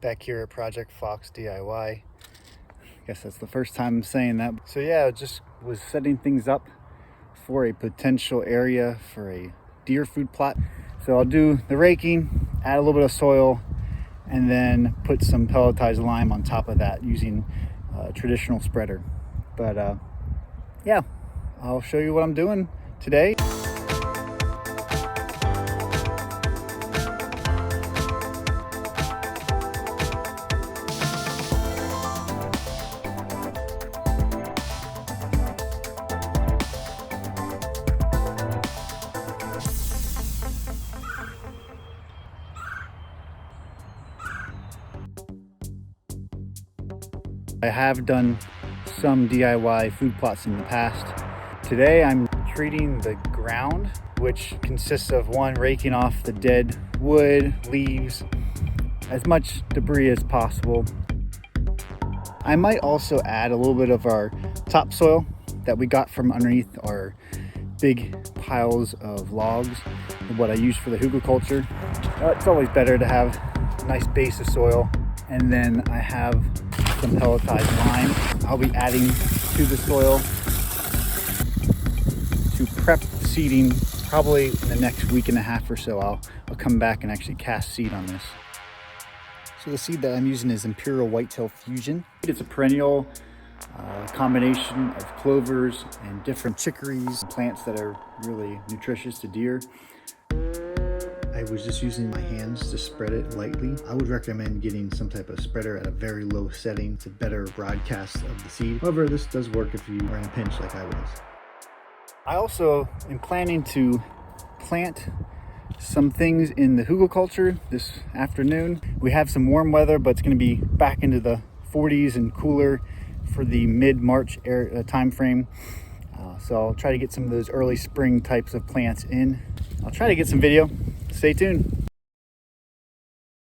back here at Project Fox DIY. I guess that's the first time I'm saying that. So yeah, just was setting things up for a potential area for a deer food plot. So I'll do the raking, add a little bit of soil, and then put some pelletized lime on top of that using a traditional spreader. But yeah, I'll show you what I'm doing today. I have done some DIY food plots in the past. Today I'm treating the ground, which consists of raking off the dead wood, leaves, as much debris as possible. I might also add a little bit of our topsoil that we got from underneath our big piles of logs, what I use for the hugelkultur. It's always better to have a nice base of soil. And then I have some pelletized lime I'll be adding to the soil to prep the seeding. Probably in the next week and a half or so, I'll come back and actually cast seed on this. So the seed that I'm using is Imperial Whitetail Fusion. It's a perennial combination of clovers and different chicories, plants that are really nutritious to deer. I was just using my hands to spread it lightly. I would recommend getting some type of spreader at a very low setting to better broadcast of the seed. However, this does work if you are in a pinch like I was. I also am planning to plant some things in the hugelkultur this afternoon. We have some warm weather, but it's going to be back into the 40s and cooler for the mid-March time frame. So I'll try to get some of those early spring types of plants in. I'll try to get some video. Stay tuned.